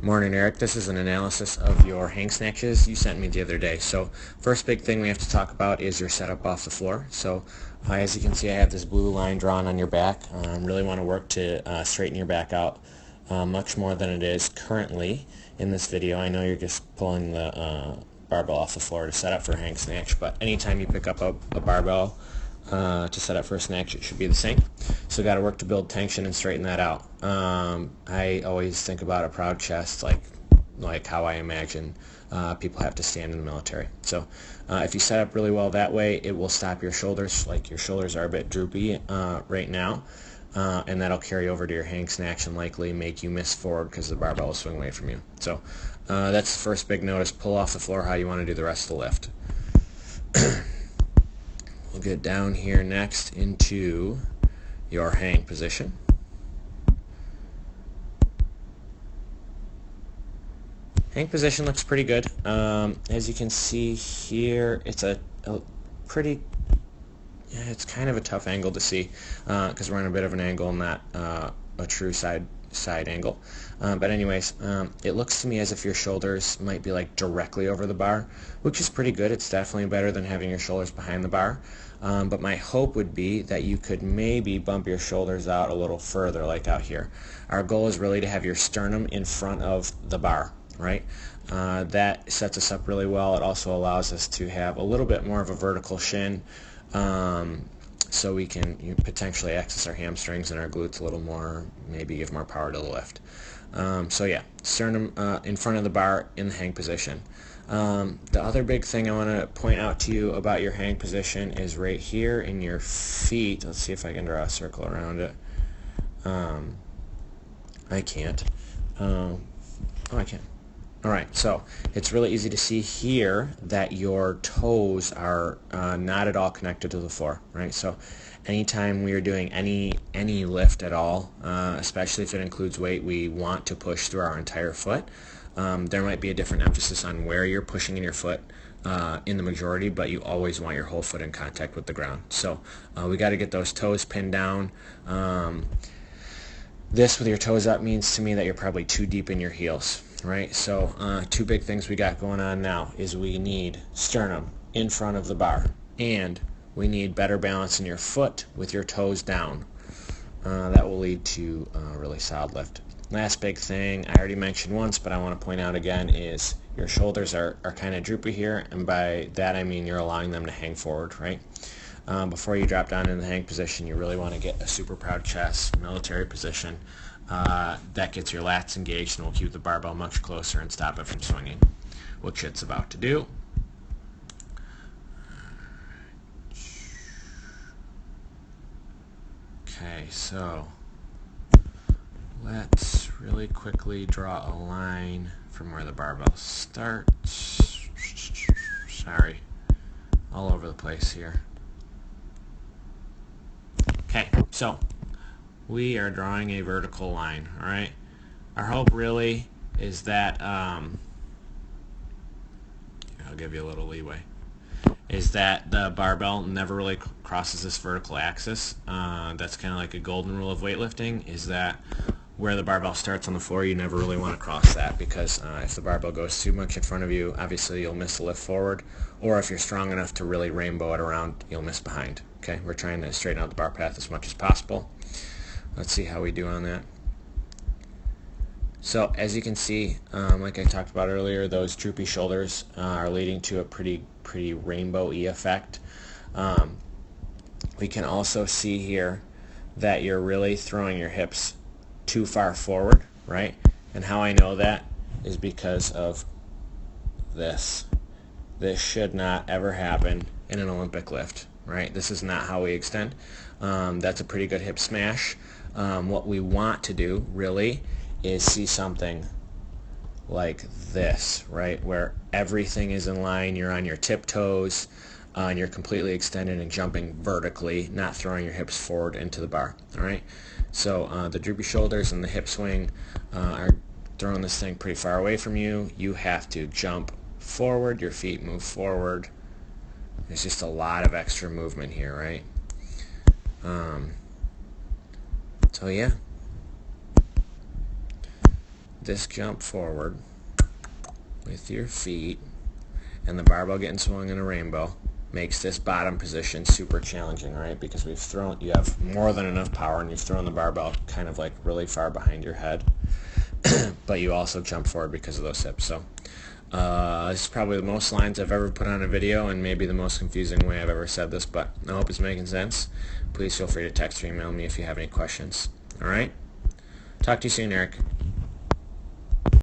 Morning, Eric. This is an analysis of your hang snatches you sent me the other day. So first big thing we have to talk about is your setup off the floor. So as you can see, I have this blue line drawn on your back. Really want to work to straighten your back out much more than it is currently in this video. I know you're just pulling the barbell off the floor to set up for a hang snatch, but anytime you pick up a barbell to set up for a snatch, it should be the same. So got to work to build tension and straighten that out. I always think about a proud chest like how I imagine people have to stand in the military. So if you set up really well that way, it will stop your shoulders. Like your shoulders are a bit droopy right now, and that'll carry over to your hang snatch and likely make you miss forward because the barbell will swing away from you. So that's the first big notice. Pull off the floor how you want to do the rest of the lift. We'll get down here next into your hang position. Hang position looks pretty good. As you can see here, it's a pretty, it's kind of a tough angle to see because we're on a bit of an angle, not a true side angle. But anyways, it looks to me as if your shoulders might be like directly over the bar, which is pretty good. It's definitely better than having your shoulders behind the bar. But my hope would be that you could maybe bump your shoulders out a little further, like out here. Our goal is really to have your sternum in front of the bar, right? That sets us up really well. It also allows us to have a little bit more of a vertical shin, so we can potentially access our hamstrings and our glutes a little more, maybe give more power to the lift. So yeah, sternum in front of the bar in the hang position. The other big thing I want to point out to you about your hang position is right here in your feet. Let's see if I can draw a circle around it. I can't. Oh, I can. Alright, so it's really easy to see here that your toes are not at all connected to the floor, right? So anytime we are doing any lift at all, especially if it includes weight, we want to push through our entire foot. There might be a different emphasis on where you're pushing in your foot in the majority, but you always want your whole foot in contact with the ground. So we got to get those toes pinned down. This with your toes up means to me that you're probably too deep in your heels, right? So two big things we got going on now is we need sternum in front of the bar, and we need better balance in your foot with your toes down. That will lead to a really solid lift. Last big thing I already mentioned once, but I want to point out again, is your shoulders are kind of droopy here, and by that I mean you're allowing them to hang forward, right? Before you drop down in the hang position, you really want to get a super proud chest, military position. That gets your lats engaged and will keep the barbell much closer and stop it from swinging, which it's about to do. Okay, so let's really quickly draw a line from where the barbell starts. Sorry, all over the place here. Okay, so we are drawing a vertical line, all right? Our hope really is that, I'll give you a little leeway, is that the barbell never really crosses this vertical axis. That's kind of like a golden rule of weightlifting, is that where the barbell starts on the floor, you never really want to cross that, because if the barbell goes too much in front of you, obviously you'll miss the lift forward, or if you're strong enough to really rainbow it around, you'll miss behind. Okay, we're trying to straighten out the bar path as much as possible. Let's see how we do on that. So as you can see, like I talked about earlier, those droopy shoulders are leading to a pretty rainbow-y effect. We can also see here that you're really throwing your hips too far forward, right? And how I know that is because of this. This should not ever happen in an Olympic lift, right? This is not how we extend. That's a pretty good hip smash. What we want to do really is see something like this, right? Where everything is in line, you're on your tiptoes, and you're completely extended and jumping vertically, not throwing your hips forward into the bar, all right? So the droopy shoulders and the hip swing are throwing this thing pretty far away from you. You have to jump forward, your feet move forward. There's just a lot of extra movement here, right? So yeah, this jump forward with your feet and the barbell getting swung in a rainbow makes this bottom position super challenging, right? Because you have more than enough power and you've thrown the barbell kind of like really far behind your head, but you also jump forward because of those hips. So this is probably the most lines I've ever put on a video, and maybe the most confusing way I've ever said this, but I hope it's making sense. Please feel free to text or email me if you have any questions. Alright? Talk to you soon, Eric.